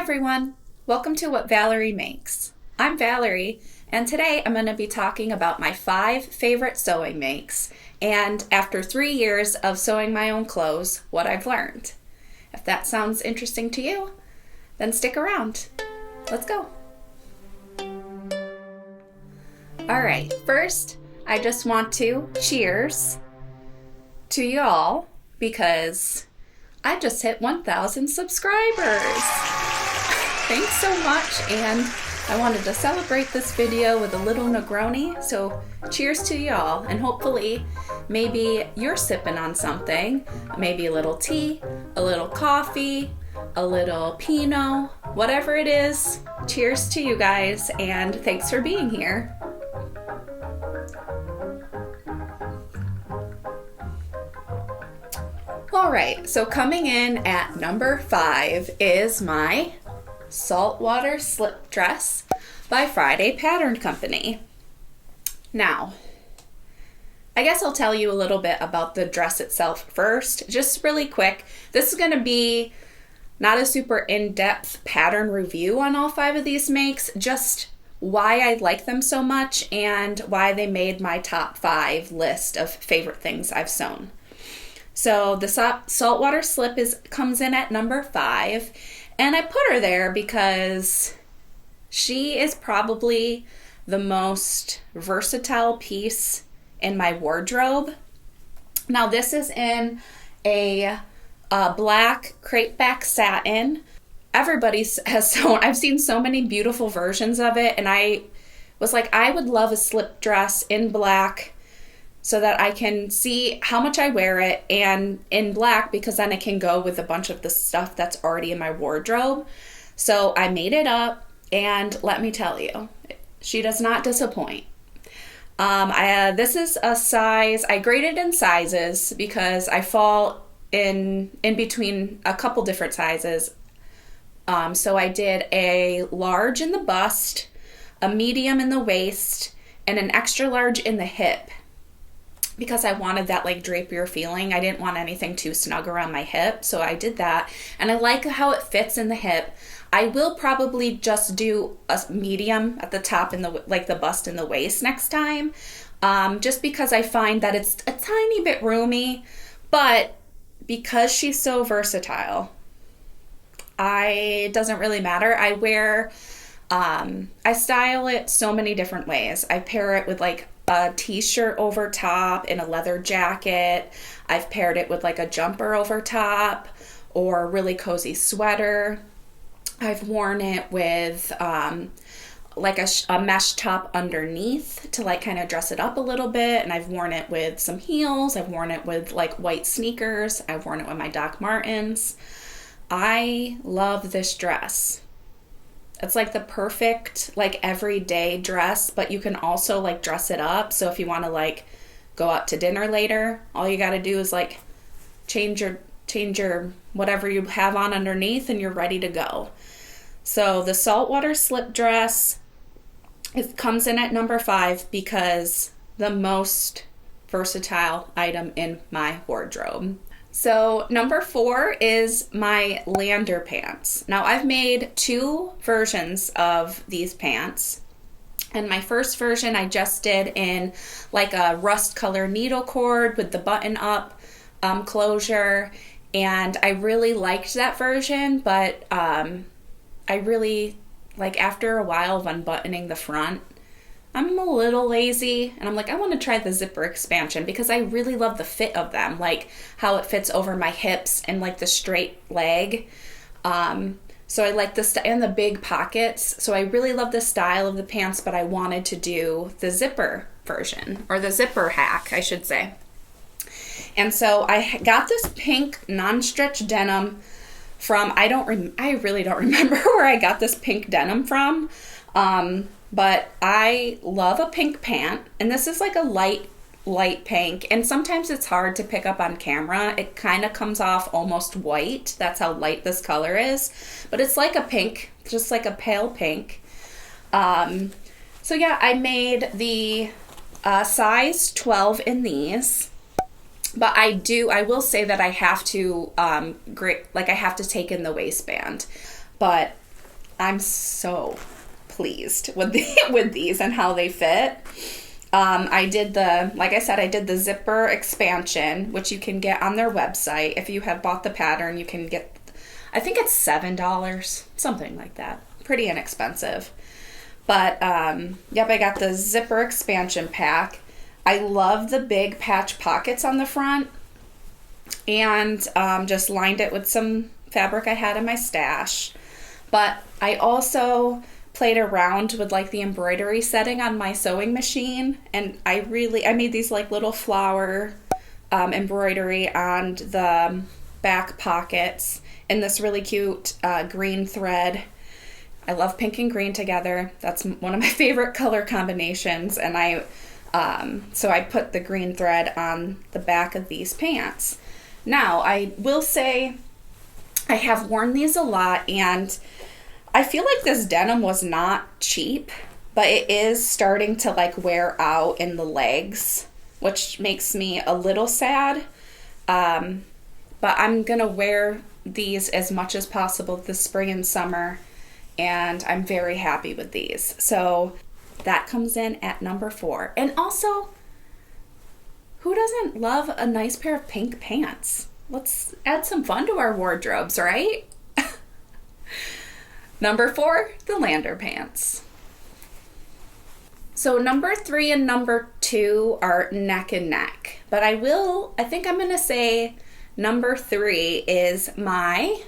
everyone, welcome to What Valerie Makes. I'm Valerie, and today I'm going to be talking about my 5 favorite sewing makes, and after 3 years of sewing my own clothes, what I've learned. If that sounds interesting to you, then stick around. Let's go. Alright, first I just want to cheers to y'all because I just hit 1,000 subscribers. Thanks so much, and I wanted to celebrate this video with a little Negroni, so cheers to y'all, and hopefully maybe you're sipping on something, maybe a little tea, a little coffee, a little Pinot, whatever it is. Cheers to you guys, and thanks for being here. Alright, so coming in at number 5 is my Saltwater Slip Dress by Friday Pattern Company. Now, I guess I'll tell you a little bit about the dress itself first, just really quick. This is going to be not a super in-depth pattern review on all 5 of these makes, just why I like them so much and why they made my top 5 list of favorite things I've sewn. So the Saltwater Slip comes in at number 5, and I put her there because she is probably the most versatile piece in my wardrobe. Now this is in a black crepe back satin. Everybody has sewn, I've seen so many beautiful versions of it, and I was like, I would love a slip dress in black so that I can see how much I wear it, and in black because then it can go with a bunch of the stuff that's already in my wardrobe. So I made it up, and let me tell you, she does not disappoint. This is a size, I graded in sizes because I fall in between a couple different sizes. So I did a large in the bust, a medium in the waist, and an extra large in the hip, because I wanted that like drapier feeling. I didn't want anything too snug around my hip, so I did that. And I like how it fits in the hip. I will probably just do a medium at the top and the bust and the waist next time, just because I find that it's a tiny bit roomy, but because she's so versatile, it doesn't really matter. I style it so many different ways. I pair it with like a t-shirt over top and a leather jacket. I've paired it with like a jumper over top or a really cozy sweater. I've worn it with like a mesh top underneath to like kind of dress it up a little bit, and I've worn it with some heels. I've worn it with like white sneakers. I've worn it with my Doc Martens. I love this dress. It's like the perfect like everyday dress, but you can also like dress it up. So if you want to like go out to dinner later, all you got to do is like change your whatever you have on underneath and you're ready to go. So the Saltwater Slip Dress, it comes in at number 5 because the most versatile item in my wardrobe. So number 4 is my Lander pants. Now I've made 2 versions of these pants, and my first version I just did in like a rust color needle cord with the button up closure, and I really liked that version, but I really like after a while of unbuttoning the front, I'm a little lazy, and I'm like, I want to try the zipper expansion because I really love the fit of them, like how it fits over my hips and like the straight leg. So I like and the big pockets. So I really love the style of the pants, but I wanted to do the zipper version, or the zipper hack, I should say. And so I got this pink non-stretch denim from, I really don't remember where I got this pink denim from. But I love a pink pant, and this is like a light pink, and sometimes it's hard to pick up on camera. It kind of comes off almost white. That's how light this color is, but it's like a pink, just like a pale pink. So yeah, I made the size 12 in these, but I will say that I have to I have to take in the waistband. But I'm so pleased with with these and how they fit. I did the zipper expansion, which you can get on their website. If you have bought the pattern, you can get, I think it's $7, something like that. Pretty inexpensive. But, yep, I got the zipper expansion pack. I love the big patch pockets on the front, and just lined it with some fabric I had in my stash. But I also played around with like the embroidery setting on my sewing machine, and I made these like little flower embroidery on the back pockets in this really cute green thread. I love pink and green together. That's one of my favorite color combinations, and so I put the green thread on the back of these pants. Now, I will say I have worn these a lot, and I feel like this denim was not cheap, but it is starting to like wear out in the legs, which makes me a little sad. But I'm going to wear these as much as possible this spring and summer, and I'm very happy with these. So that comes in at number 4. And also, who doesn't love a nice pair of pink pants? Let's add some fun to our wardrobes, right? Number 4, the Lander pants. So number 3 and number 2 are neck and neck. But I think I'm going to say number 3 is my...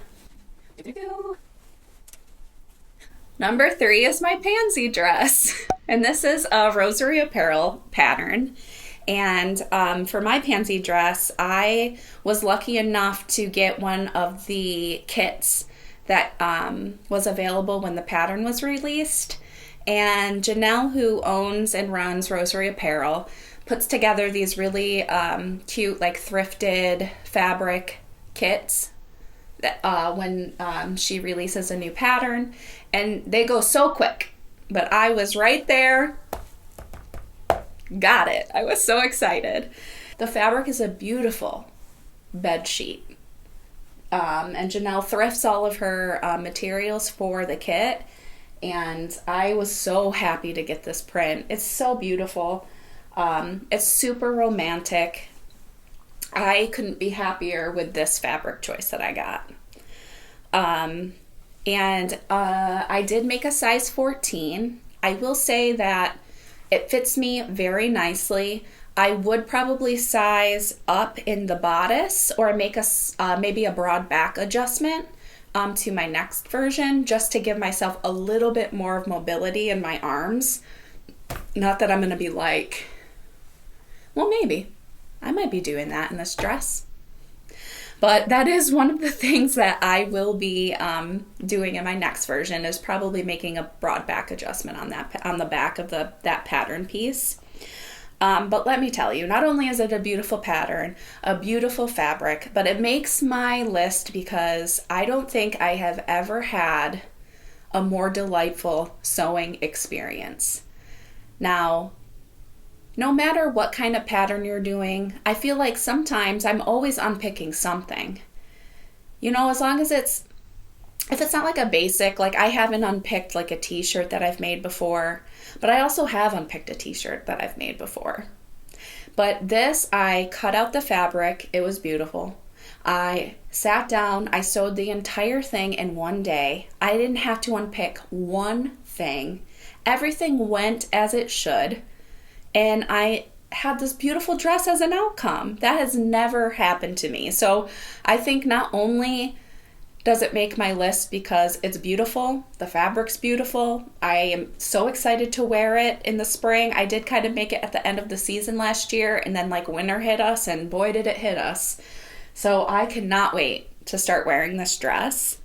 Number 3 is my Pansy dress. And this is a Rosary Apparel pattern. And for my Pansy dress, I was lucky enough to get one of the kits that was available when the pattern was released. And Janelle, who owns and runs Rosary Apparel, puts together these really cute, like thrifted fabric kits that when she releases a new pattern. And they go so quick, but I was right there. Got it. I was so excited. The fabric is a beautiful bed sheet. And Janelle thrifts all of her materials for the kit. And I was so happy to get this print. It's so beautiful. It's super romantic. I couldn't be happier with this fabric choice that I got. And I did make a size 14. I will say that it fits me very nicely. I would probably size up in the bodice or make maybe a broad back adjustment to my next version, just to give myself a little bit more of mobility in my arms. Not that I'm going to be like, well, maybe. I might be doing that in this dress. But that is one of the things that I will be doing in my next version, is probably making a broad back adjustment on the back of that pattern piece. But let me tell you, not only is it a beautiful pattern, a beautiful fabric, but it makes my list because I don't think I have ever had a more delightful sewing experience. Now, no matter what kind of pattern you're doing, I feel like sometimes I'm always unpicking something. You know, as long as if it's not like a basic, like I haven't unpicked like a t-shirt that I've made before, but I also have unpicked a t-shirt that I've made before. But this, I cut out the fabric. It was beautiful. I sat down, I sewed the entire thing in one day. I didn't have to unpick one thing. Everything went as it should. And I had this beautiful dress as an outcome. That has never happened to me. So I think not only does it make my list because it's beautiful, the fabric's beautiful, I am so excited to wear it in the spring. I did kind of make it at the end of the season last year, and then like winter hit us, and boy did it hit us. So I cannot wait to start wearing this dress.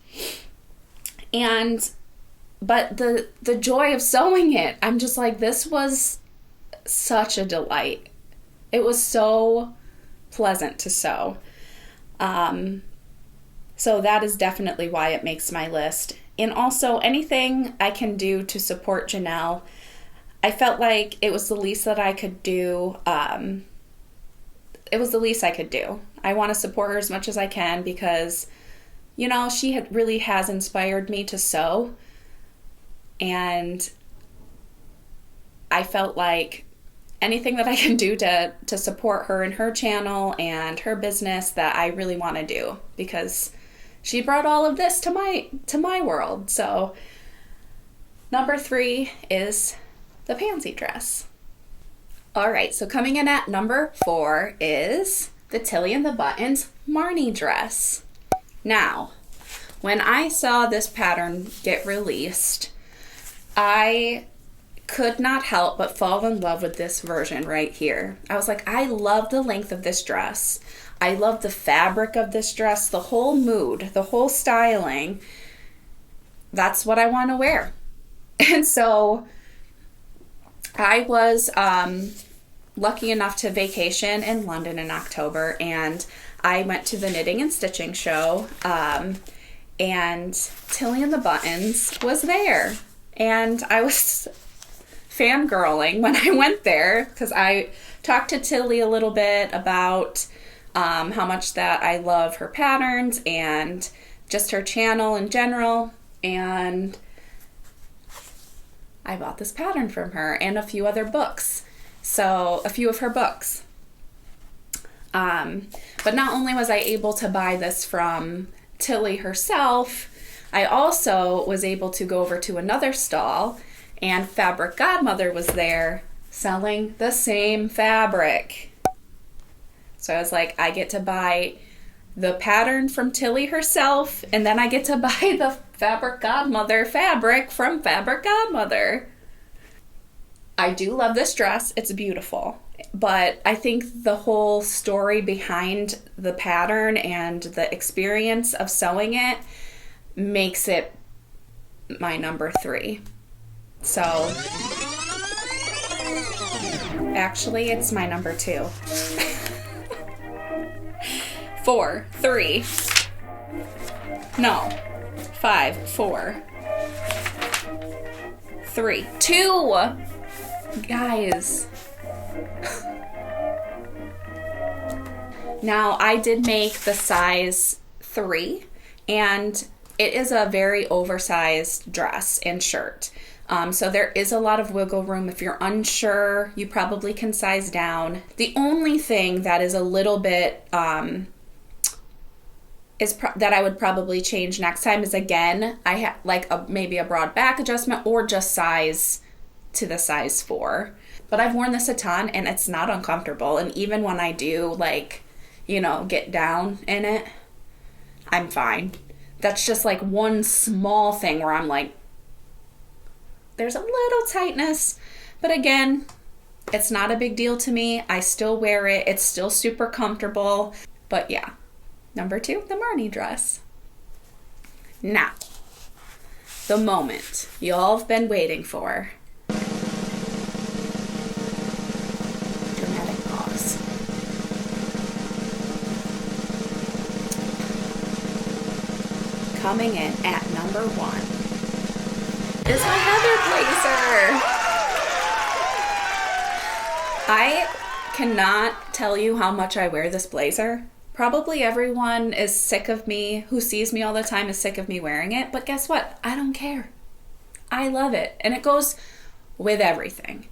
But the joy of sewing it, I'm just like, this was such a delight. It was so pleasant to sew. So that is definitely why it makes my list. And also anything I can do to support Janelle, I felt like it was the least that I could do. It was the least I could do. I want to support her as much as I can because, you know, really has inspired me to sew. And I felt like anything that I can do to support her and her channel and her business, that I really want to do, because she brought all of this to my world. So number 3 is the Pansy Dress. All right, so coming in at number 4 is the Tilly and the Buttons Marnie Dress. Now, when I saw this pattern get released, I could not help but fall in love with this version right here. I was like, I love the length of this dress. I love the fabric of this dress, the whole mood, the whole styling. That's what I want to wear. And so I was lucky enough to vacation in London in October, and I went to the knitting and stitching show, and Tilly and the Buttons was there. And I was fangirling when I went there, because I talked to Tilly a little bit about how much that I love her patterns and just her channel in general, and I bought this pattern from her and a few other books. So a few of her books. But not only was I able to buy this from Tilly herself, I also was able to go over to another stall, and Fabric Godmother was there selling the same fabric. So I was like, I get to buy the pattern from Tilly herself, and then I get to buy the Fabric Godmother fabric from Fabric Godmother. I do love this dress. It's beautiful. But I think the whole story behind the pattern and the experience of sewing it makes it my number 3. So actually, it's my number 2. 4, 3. No. 5, 4. 3, 2. Guys. Now, I did make the size 3, and it is a very oversized dress and shirt. So there is a lot of wiggle room. If you're unsure, you probably can size down. The only thing that is a little bit that I would probably change next time is, again, I have like maybe a broad back adjustment, or just size to the size 4. But I've worn this a ton, and it's not uncomfortable. And even when I do, like, get down in it, I'm fine. That's just like one small thing where I'm like, there's a little tightness. But again, it's not a big deal to me. I still wear it. It's still super comfortable. But yeah, number 2, the Marnie Dress. Now, the moment y'all have been waiting for. Dramatic pause. Coming in at number 1 is my Heather blazer. I cannot tell you how much I wear this blazer. Probably everyone is sick of me, who sees me all the time is sick of me wearing it, but guess what? I don't care. I love it, and it goes with everything.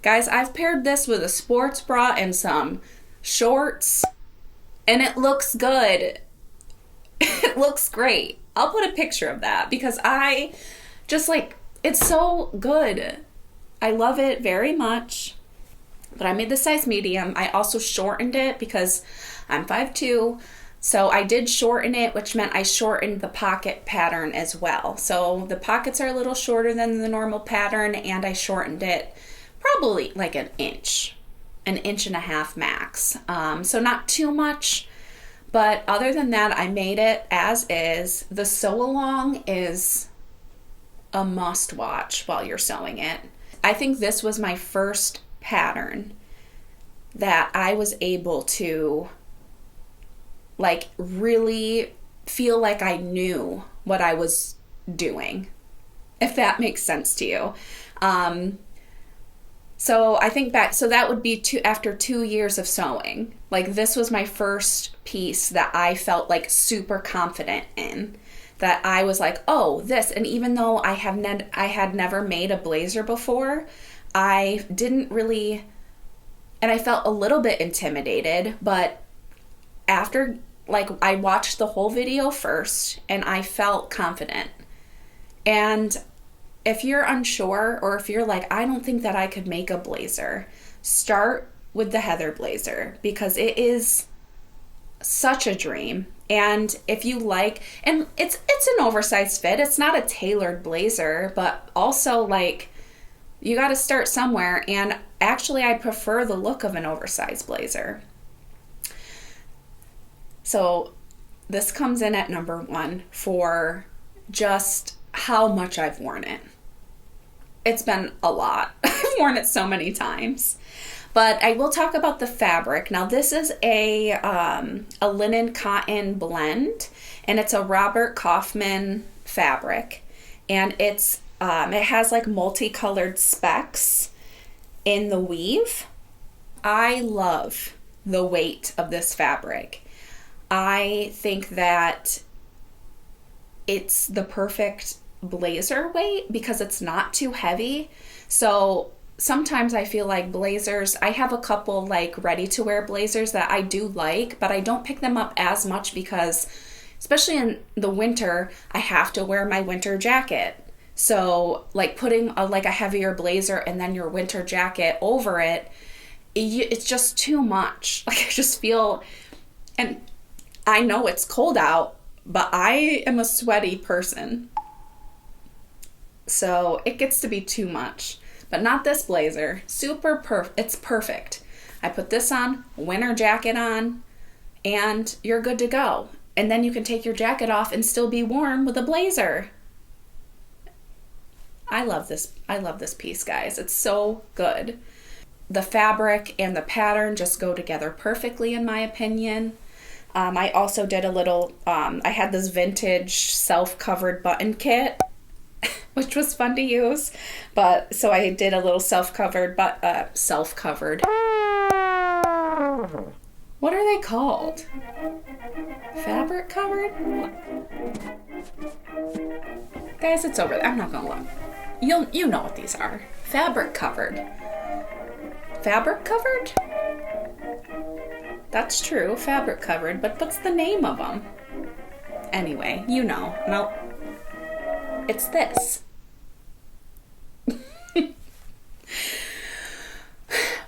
Guys, I've paired this with a sports bra and some shorts, and it looks good. It looks great. I'll put a picture of that, because I just it's so good. I love it very much. But I made the size medium. I also shortened it because I'm 5'2", so I did shorten it, which meant I shortened the pocket pattern as well. So the pockets are a little shorter than the normal pattern, and I shortened it probably like an inch and a half max. So not too much, but other than that, I made it as is. The sew along is a must watch while you're sewing it. I think this was my first pattern that I was able to really feel like I knew what I was doing, if that makes sense to you. So I think back, so that would be after 2 years of sewing. This was my first piece that I felt super confident in, that I was like, oh, this. And even though I had never made a blazer before, I didn't really, and I felt a little bit intimidated, but after, like, I watched the whole video first and I felt confident. And if you're unsure, or if you're like, I don't think that I could make a blazer, start with the Heather blazer, because it is such a dream. And if you like, and it's an oversized fit, it's not a tailored blazer, but also, like, you got to start somewhere. And actually, I prefer the look of an oversized blazer. So this comes in at number 1 for just how much I've worn it. It's been a lot. I've worn it so many times. But I will talk about the fabric. Now, this is a linen cotton blend, and it's a Robert Kaufman fabric. And it has like multicolored specks in the weave. I love the weight of this fabric. I think that it's the perfect blazer weight because it's not too heavy. So sometimes I feel like blazers, I have a couple like ready to wear blazers that I do like, but I don't pick them up as much because, especially in the winter, I have to wear my winter jacket. So like putting a heavier blazer and then your winter jacket over it, it's just too much. Like, I just feel, and I know it's cold out, but I am a sweaty person. So it gets to be too much. But not this blazer. It's perfect. I put this on, winter jacket on, and you're good to go. And then you can take your jacket off and still be warm with a blazer. I love this piece, guys. It's so good. The fabric and the pattern just go together perfectly, in my opinion. I also did a little, I had this vintage self-covered button kit, which was fun to use. But so I did a little self-covered. What are they called? Fabric covered? Guys, it's over there. I'm not gonna look. You know what these are. Fabric covered. Fabric covered? That's true, fabric covered, but what's the name of them? Anyway, you know. No, it's this.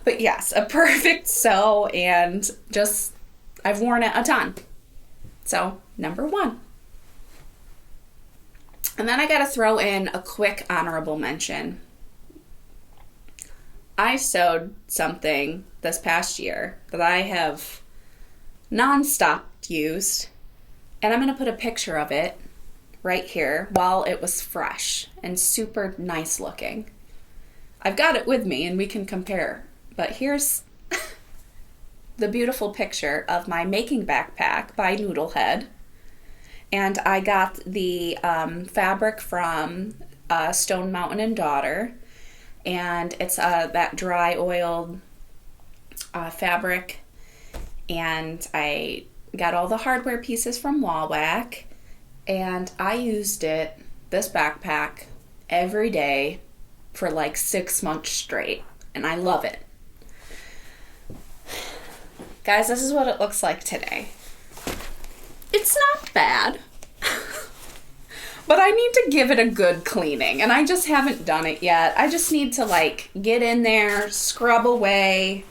But yes, a perfect sew, and just, I've worn it a ton. So, number 1. And then I gotta throw in a quick honorable mention. I sewed something this past year that I have nonstop used, and I'm gonna put a picture of it right here while it was fresh and super nice looking. I've got it with me and we can compare, but here's the beautiful picture of my making backpack by Noodlehead. And I got the fabric from Stone Mountain and Daughter, and it's that dry oiled fabric, and I got all the hardware pieces from Wawak, and I used this backpack every day for like 6 months straight, and I love it. Guys, this is what it looks like today. It's not bad, but I need to give it a good cleaning, and I just haven't done it yet. I just need to like get in there, scrub away,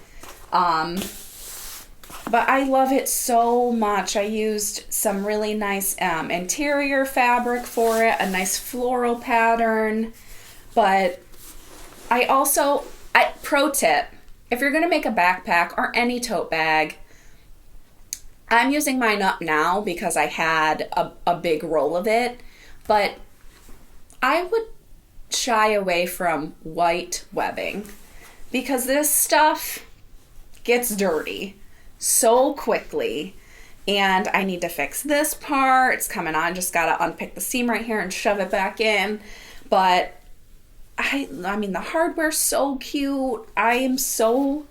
but I love it so much. I used some really nice interior fabric for it, a nice floral pattern, but pro tip, if you're going to make a backpack or any tote bag, I'm using mine up now because I had a big roll of it, but I would shy away from white webbing because this stuff gets dirty so quickly, and I need to fix this part. It's coming on. Just got to unpick the seam right here and shove it back in. But I mean, the hardware's so cute. I am so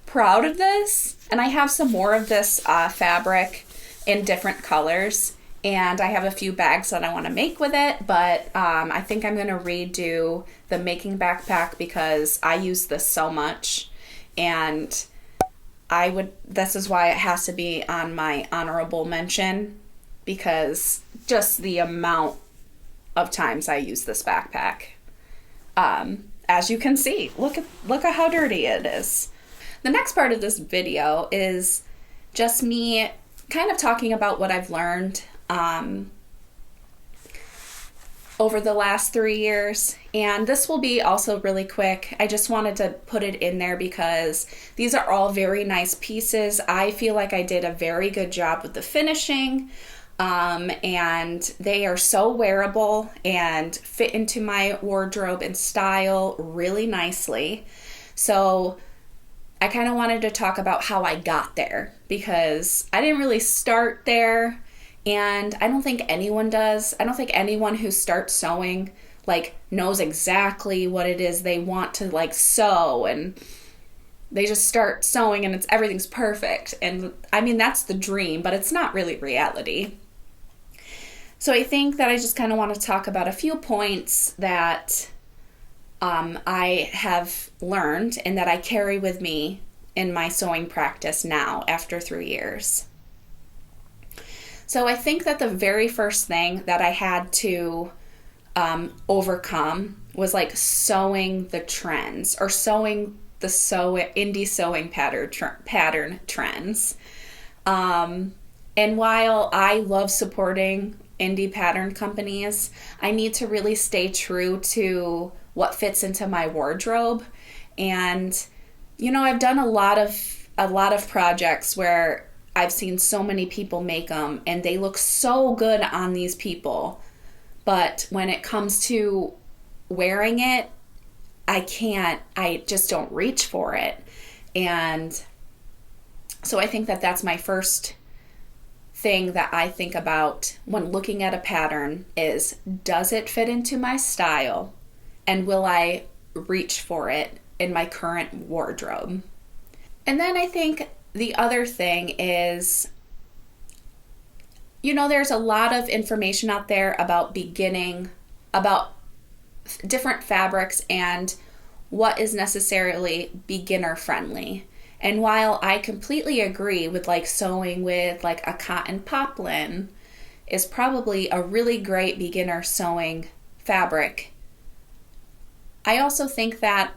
proud of this. And I have some more of this fabric in different colors. And I have a few bags that I want to make with it, but I think I'm going to redo the making backpack because I use this so much, and this is why it has to be on my honorable mention, because just the amount of times I use this backpack. As you can see, look at how dirty it is. The next part of this video is just me kind of talking about what I've learned over the last 3 years, and this will be also really quick. I just wanted to put it in there because these are all very nice pieces. I feel like I did a very good job with the finishing, and they are so wearable and fit into my wardrobe and style really nicely. So I kind of wanted to talk about how I got there, because I didn't really start there. And I don't think anyone does. I don't think anyone who starts sewing knows exactly what it is they want to sew, and they just start sewing and everything's perfect. And I mean, that's the dream, but it's not really reality. So I think that I just kind of want to talk about a few points that I have learned and that I carry with me in my sewing practice now after 3 years. So I think that the very first thing that I had to overcome was sewing the trends, or sewing the indie sewing pattern trends. And while I love supporting indie pattern companies, I need to really stay true to what fits into my wardrobe. And I've done a lot of projects where I've seen so many people make them and they look so good on these people, but when it comes to wearing it, I just don't reach for it. And so I think that that's my first thing that I think about when looking at a pattern is, does it fit into my style, and will I reach for it in my current wardrobe? And then I think the other thing is, there's a lot of information out there about different fabrics and what is necessarily beginner friendly. And while I completely agree with sewing with a cotton poplin is probably a really great beginner sewing fabric, I also think that,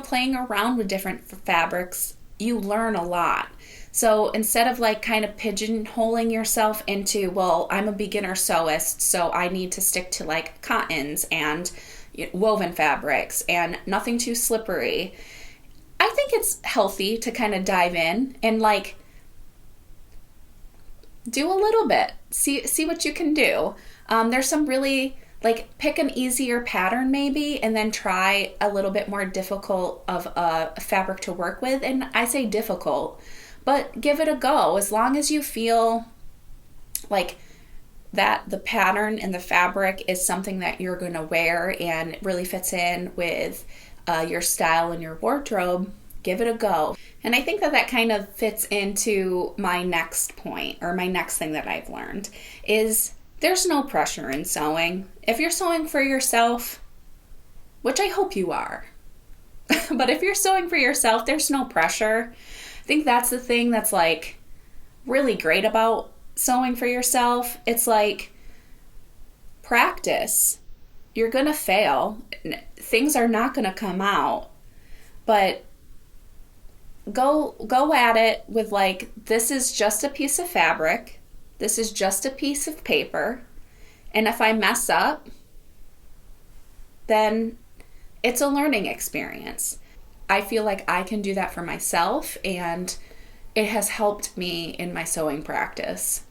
playing around with different fabrics, you learn a lot. So instead of kind of pigeonholing yourself into, well, I'm a beginner sewist, so I need to stick to cottons and woven fabrics and nothing too slippery, I think it's healthy to kind of dive in and do a little bit, see what you can do. There's some really pick an easier pattern maybe, and then try a little bit more difficult of a fabric to work with. And I say difficult, but give it a go, as long as you feel that the pattern and the fabric is something that you're going to wear and it really fits in with your style and your wardrobe. Give it a go. And I think that kind of fits into my next point, or my next thing that I've learned, is there's no pressure in sewing. If you're sewing for yourself, which I hope you are, but if you're sewing for yourself, there's no pressure. I think that's the thing that's really great about sewing for yourself. It's practice. You're going to fail. Things are not going to come out, but go at it with this is just a piece of fabric. This is just a piece of paper. And if I mess up, then it's a learning experience. I feel like I can do that for myself, and it has helped me in my sewing practice,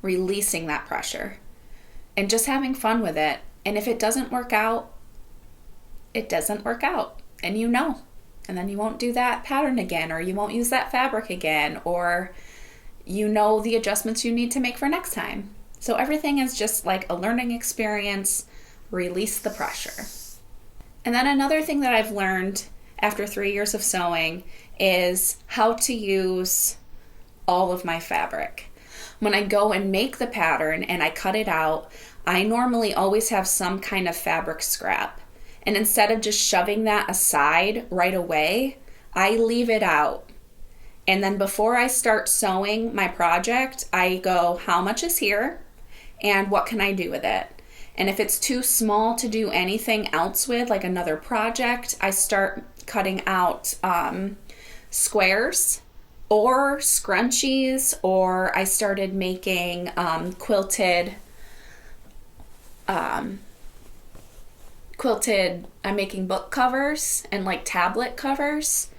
releasing that pressure and just having fun with it. And if it doesn't work out, it doesn't work out, and and then you won't do that pattern again, or you won't use that fabric again, or the adjustments you need to make for next time. So everything is just a learning experience. Release the pressure. And then another thing that I've learned after 3 years of sewing is how to use all of my fabric. when I go and make the pattern and I cut it out, I normally always have some kind of fabric scrap. And instead of just shoving that aside right away, I leave it out. And then before I start sewing my project, I go, how much is here and what can I do with it? And if it's too small to do anything else with, like another project, I start cutting out squares or scrunchies, or I started making quilted, I'm making book covers and like tablet covers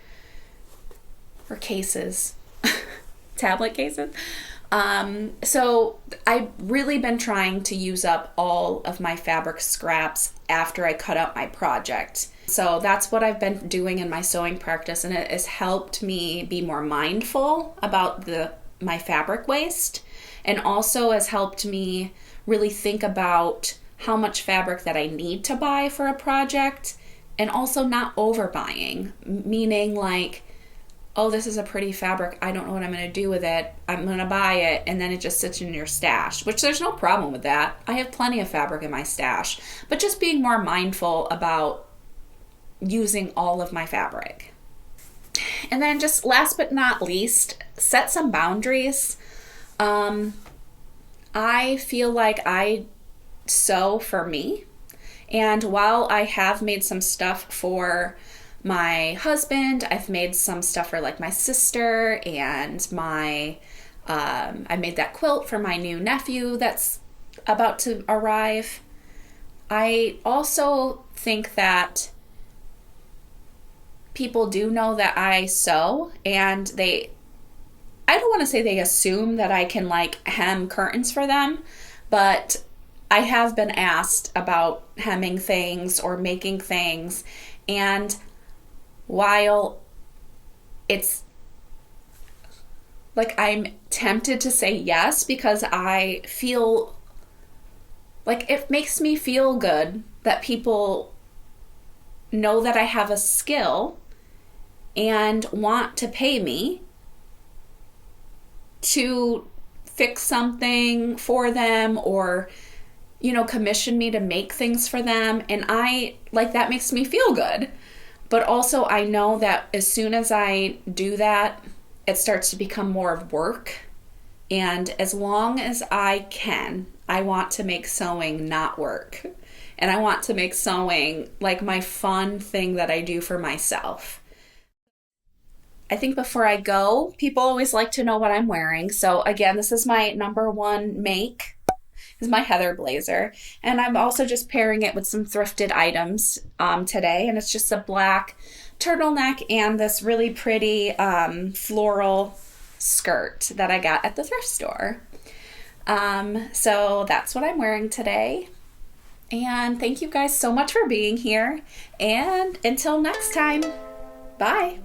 or cases, tablet cases. So I've really been trying to use up all of my fabric scraps after I cut out my project. So that's what I've been doing in my sewing practice, and it has helped me be more mindful about my fabric waste, and also has helped me really think about how much fabric that I need to buy for a project, and also not overbuying, meaning like, oh, this is a pretty fabric, I don't know what I'm going to do with it, I'm going to buy it, and then it just sits in your stash, which there's no problem with that. I have plenty of fabric in my stash, but just being more mindful about using all of my fabric. And then just last but not least, set some boundaries. I feel like I sew for me, and while I have made some stuff for my husband, I've made some stuff for like my sister, and I made that quilt for my new nephew that's about to arrive. I also think that people do know that I sew, and I don't want to say they assume that I can like hem curtains for them, but I have been asked about hemming things or making things, and while it's like I'm tempted to say yes because I feel like it makes me feel good that people know that I have a skill and want to pay me to fix something for them, or commission me to make things for them, and I like that makes me feel good. But also I know that as soon as I do that, it starts to become more of work. And as long as I can, I want to make sewing not work. And I want to make sewing like my fun thing that I do for myself. I think before I go, people always like to know what I'm wearing. So again, this is my number one make. This is my heather blazer, and I'm also just pairing it with some thrifted items today, and it's just a black turtleneck and this really pretty floral skirt that I got at the thrift store. So that's what I'm wearing today, and thank you guys so much for being here, and until next time, bye.